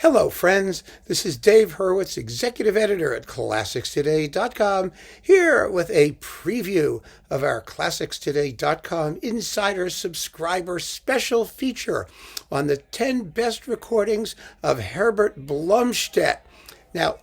Hello, friends. This is Dave Hurwitz, executive editor at ClassicsToday.com, here with a preview of our ClassicsToday.com Insider Subscriber Special feature on the 10 best recordings of Herbert Blomstedt. Now,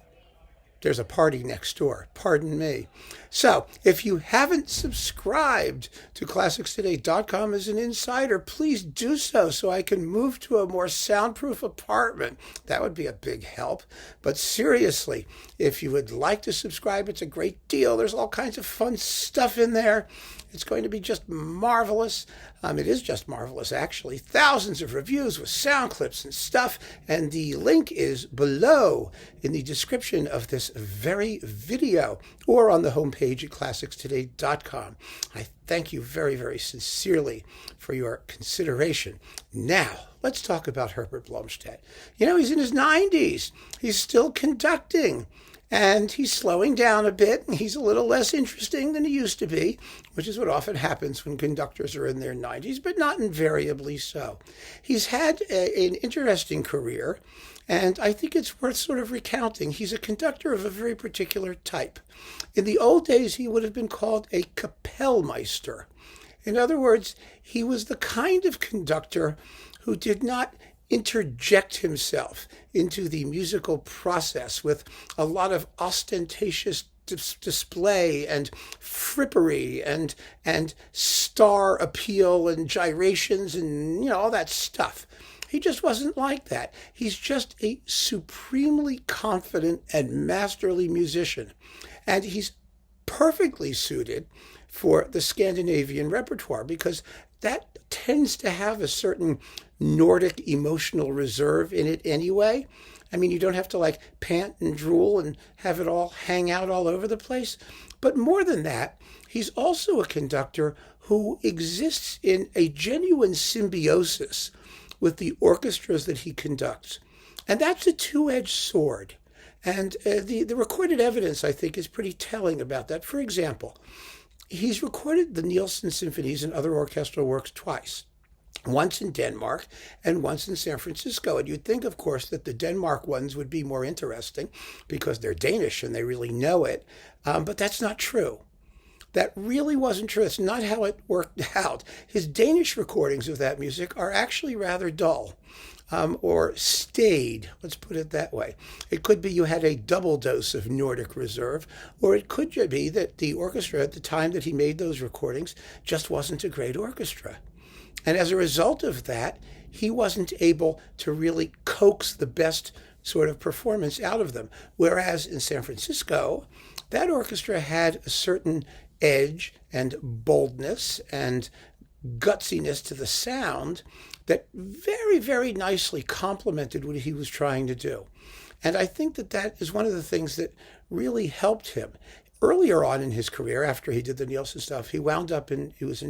there's a party next door. Pardon me. So, if you haven't subscribed to ClassicsToday.com as an insider, please do so I can move to a more soundproof apartment. That would be a big help. But seriously, if you would like to subscribe, it's a great deal. There's all kinds of fun stuff in there. It's going to be just marvelous. It is just marvelous, actually. Thousands of reviews with sound clips and stuff. And the link is below in the description of this very video or on the homepage at ClassicsToday.com. I thank you very, very sincerely for your consideration. Now, let's talk about Herbert Blomstedt. You know, he's in his 90s. He's still conducting. And he's slowing down a bit. He's a little less interesting than he used to be, which is what often happens when conductors are in their 90s, but not invariably so. He's had an interesting career, and I think it's worth sort of recounting. He's a conductor of a very particular type. In the old days, he would have been called a Kapellmeister. In other words, he was the kind of conductor who did not interject himself into the musical process with a lot of ostentatious display and frippery and star appeal and gyrations and all that stuff. He just wasn't like that. He's just a supremely confident and masterly musician, and he's perfectly suited for the Scandinavian repertoire because that tends to have a certain Nordic emotional reserve in it anyway. I mean, you don't have to pant and drool and have it all hang out all over the place. But more than that, he's also a conductor who exists in a genuine symbiosis with the orchestras that he conducts. And that's a two-edged sword. And the recorded evidence, I think, is pretty telling about that. For example, he's recorded the Nielsen symphonies and other orchestral works twice. Once in Denmark and once in San Francisco. And you'd think, of course, that the Denmark ones would be more interesting because they're Danish and they really know it. But that's not true. That really wasn't true. It's not how it worked out. His Danish recordings of that music are actually rather dull. Or staid, let's put it that way. It could be you had a double dose of Nordic reserve, or it could be that the orchestra at the time that he made those recordings just wasn't a great orchestra. And as a result of that, he wasn't able to really coax the best sort of performance out of them. Whereas in San Francisco, that orchestra had a certain edge and boldness and gutsiness to the sound that very, very nicely complemented what he was trying to do. And I think that is one of the things that really helped him. Earlier on in his career, after he did the Nielsen stuff, he was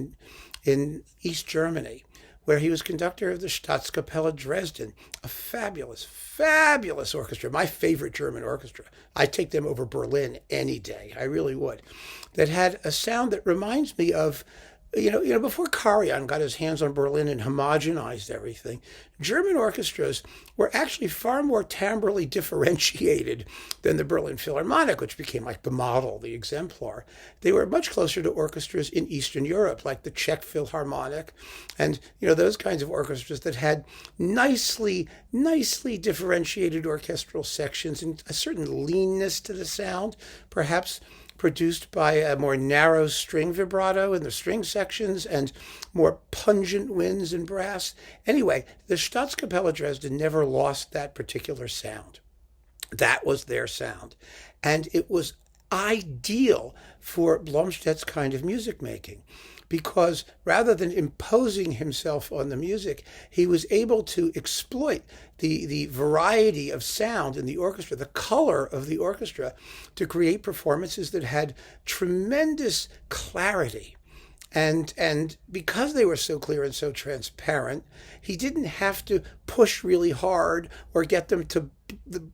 in East Germany, where he was conductor of the Staatskapelle Dresden, a fabulous, fabulous orchestra, my favorite German orchestra. I'd take them over Berlin any day, I really would, that had a sound that reminds me of before Karajan got his hands on Berlin and homogenized everything, German orchestras were actually far more timbrally differentiated than the Berlin Philharmonic, which became like the model, the exemplar. They were much closer to orchestras in Eastern Europe, like the Czech Philharmonic, and those kinds of orchestras that had nicely differentiated orchestral sections and a certain leanness to the sound, perhaps produced by a more narrow string vibrato in the string sections and more pungent winds in brass. Anyway, the Staatskapelle Dresden never lost that particular sound. That was their sound. And it was ideal for Blomstedt's kind of music making, because rather than imposing himself on the music, he was able to exploit the variety of sound in the orchestra, the color of the orchestra, to create performances that had tremendous clarity. And because they were so clear and so transparent, he didn't have to push really hard or get them to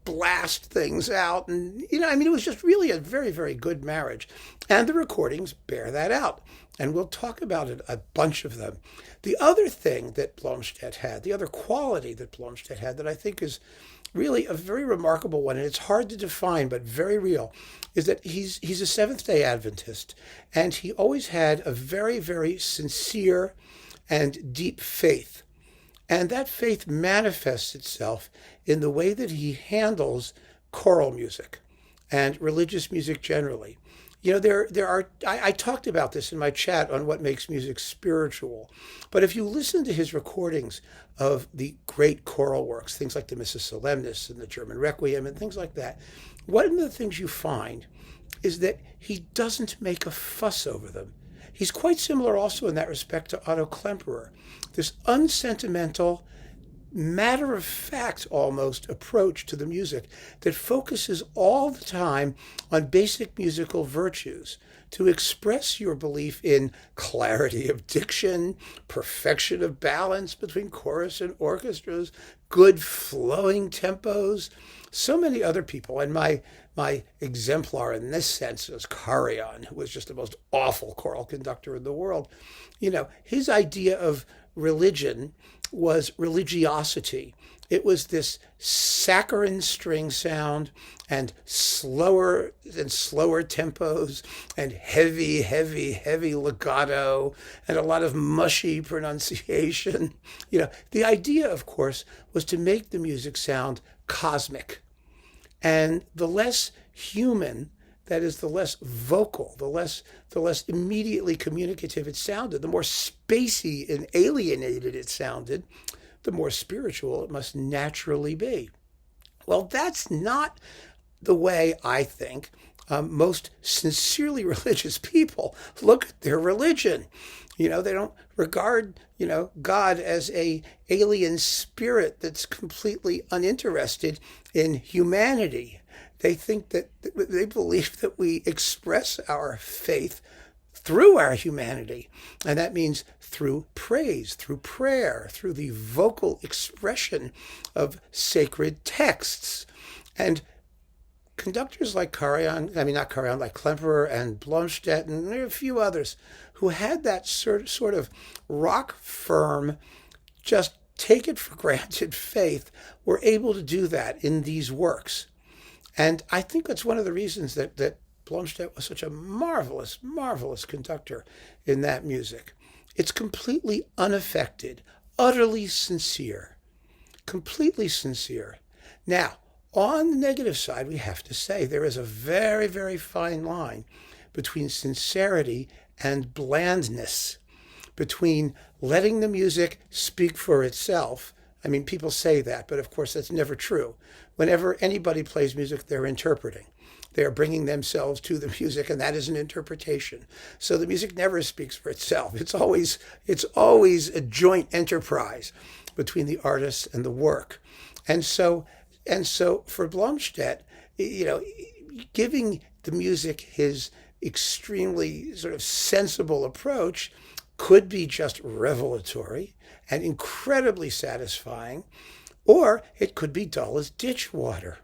blast things out. And, it was just really a very, very good marriage. And the recordings bear that out. And we'll talk about it, a bunch of them. The other thing that Blomstedt had, the other quality that Blomstedt had that I think is really a very remarkable one, and it's hard to define but very real, is that he's a Seventh-day Adventist, and he always had a very, very sincere and deep faith. And that faith manifests itself in the way that he handles choral music and religious music generally. You know, I talked about this in my chat on what makes music spiritual. But if you listen to his recordings of the great choral works, things like the Missa Solemnis and the German Requiem and things like that, one of the things you find is that he doesn't make a fuss over them. He's quite similar also in that respect to Otto Klemperer. This unsentimental, matter-of-fact almost approach to the music that focuses all the time on basic musical virtues to express your belief in clarity of diction, perfection of balance between chorus and orchestras, good flowing tempos. So many other people, and my exemplar in this sense is Karajan, who was just the most awful choral conductor in the world. You know, his idea of religion was religiosity. It was this saccharine string sound and slower tempos and heavy legato and a lot of mushy pronunciation. You know, the idea, of course, was to make the music sound cosmic. And the less human, that is, the less vocal, the less immediately communicative it sounded, the more spacey and alienated it sounded, the more spiritual it must naturally be. Well, that's not the way I think most sincerely religious people look at their religion. You know, they don't regard, God as a alien spirit that's completely uninterested in humanity. They think that they believe that we express our faith through our humanity. And that means through praise, through prayer, through the vocal expression of sacred texts. And conductors like like Klemperer and Blomstedt, and there are a few others who had that sort of rock firm, just take it for granted faith, were able to do that in these works. And I think that's one of the reasons that Blomstedt was such a marvelous conductor in that music. It's completely unaffected, utterly sincere, completely sincere. Now, on the negative side, we have to say there is a very, very fine line between sincerity and blandness, between letting the music speak for itself. I mean, people say that, but of course that's never true. Whenever anybody plays music, they're interpreting. They're bringing themselves to the music, and that is an interpretation. So the music never speaks for itself. It's always a joint enterprise between the artist and the work. And so for Blomstedt, giving the music his extremely sort of sensible approach could be just revelatory and incredibly satisfying, or it could be dull as ditch water.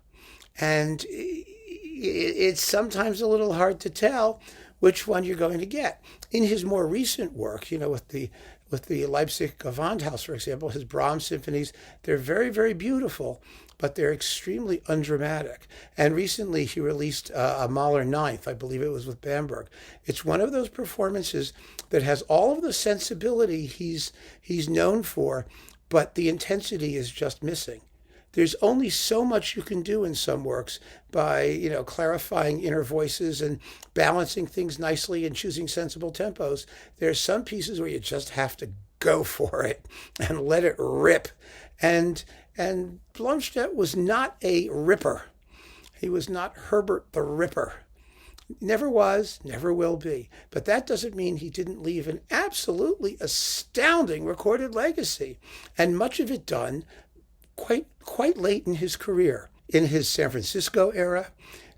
And it's sometimes a little hard to tell which one you're going to get. In his more recent work, with the Leipzig Gewandhaus, for example, his Brahms symphonies, they're very, very beautiful, but they're extremely undramatic. And recently he released a Mahler Ninth, I believe it was with Bamberg. It's one of those performances that has all of the sensibility he's known for, but the intensity is just missing. There's only so much you can do in some works by, clarifying inner voices and balancing things nicely and choosing sensible tempos. There's some pieces where you just have to go for it and let it rip. And Blomstedt was not a ripper. He was not Herbert the Ripper. Never was, never will be. But that doesn't mean he didn't leave an absolutely astounding recorded legacy, and much of it done quite late in his career, in his San Francisco era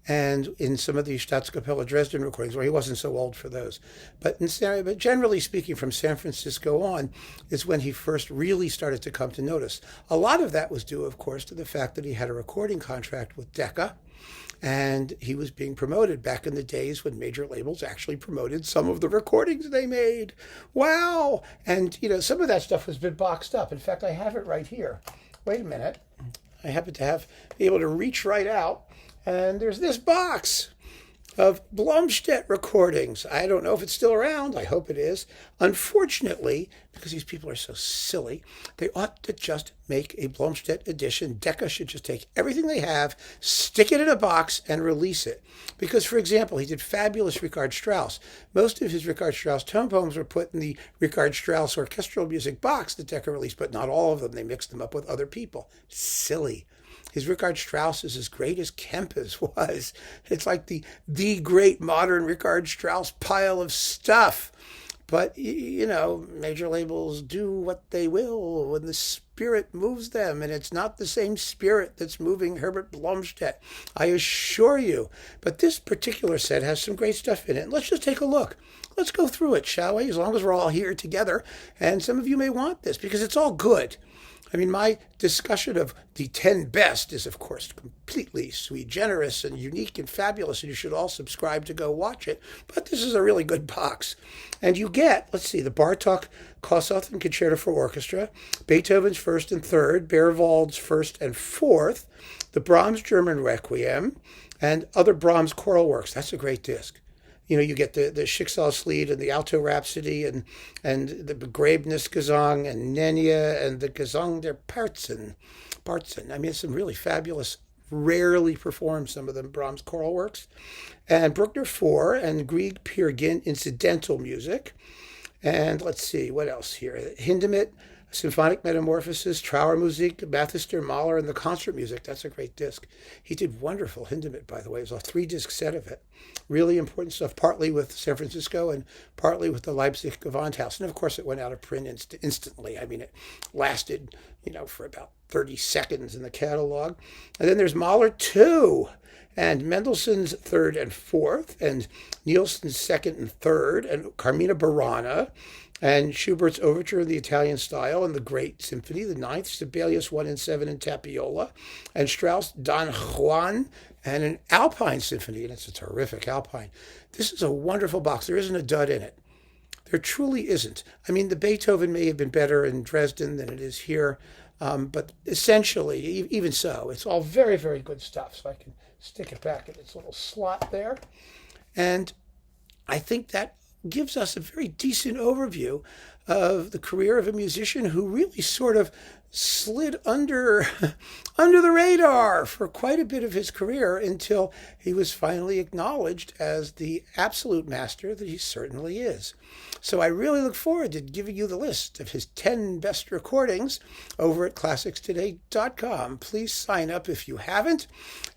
and in some of the Staatskapelle Dresden recordings, where he wasn't so old for those. But generally speaking, from San Francisco on, is when he first really started to come to notice. A lot of that was due, of course, to the fact that he had a recording contract with Decca, and he was being promoted back in the days when major labels actually promoted some of the recordings they made. Wow! And, some of that stuff has been boxed up. In fact, I have it right here. Wait a minute. I happen to be able to reach right out, and there's this box of Blomstedt recordings. I don't know if it's still around. I hope it is. Unfortunately, because these people are so silly, they ought to just make a Blomstedt edition. Decca should just take everything they have, stick it in a box, and release it. Because, for example, he did fabulous Richard Strauss. Most of his Richard Strauss tone poems were put in the Richard Strauss orchestral music box that Decca released, but not all of them. They mixed them up with other people. Silly. His Richard Strauss is as great as Kempis was. It's like the great modern Richard Strauss pile of stuff. But, major labels do what they will when the spirit moves them, and it's not the same spirit that's moving Herbert Blomstedt, I assure you. But this particular set has some great stuff in it. Let's just take a look. Let's go through it, shall we? As long as we're all here together. And some of you may want this, because it's all good. I mean, my discussion of the 10 best is, of course, completely sui generis and unique and fabulous, and you should all subscribe to go watch it. But this is a really good box. And you get, let's see, the Bartók Kossuth and Concerto for Orchestra, Beethoven's First and Third, Berwald's First and Fourth, the Brahms German Requiem, and other Brahms choral works. That's a great disc. You get the Schicksalslied and the Alto Rhapsody and the Begräbnis Gesang and Nenya and the Gesang der Parzen. I mean, it's some really fabulous, rarely performed, some of them Brahms choral works. And Bruckner 4 and Grieg Peer Gynt incidental music. And let's see, what else here? Hindemith, Symphonic Metamorphosis, Trauermusik, Mathister, Mahler, and the concert music. That's a great disc. He did wonderful Hindemith, by the way. It was a 3-disc set of it. Really important stuff, partly with San Francisco and partly with the Leipzig Gewandhaus. And of course, it went out of print instantly. I mean, it lasted, for about 30 seconds in the catalog. And then there's Mahler 2. And Mendelssohn's Third and Fourth, and Nielsen's Second and Third, and Carmina Burana, and Schubert's Overture in the Italian Style, and the Great Symphony, the Ninth, Sibelius 1 and 7 in Tapiola, and Strauss Don Juan, and an Alpine Symphony, and it's a terrific Alpine. This is a wonderful box. There isn't a dud in it. There truly isn't. I mean, the Beethoven may have been better in Dresden than it is here, but essentially, even so, it's all very, very good stuff. So I can stick it back in its little slot there. And I think that gives us a very decent overview of the career of a musician who really sort of slid under the radar for quite a bit of his career until he was finally acknowledged as the absolute master that he certainly is. So I really look forward to giving you the list of his 10 best recordings over at ClassicsToday.com. Please sign up if you haven't.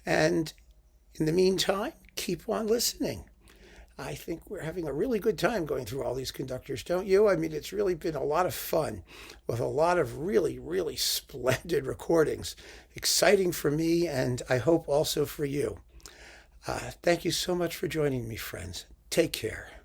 And in the meantime, keep on listening. I think we're having a really good time going through all these conductors, don't you? I mean, it's really been a lot of fun with a lot of really, really splendid recordings. Exciting for me, and I hope also for you. Thank you so much for joining me, friends. Take care.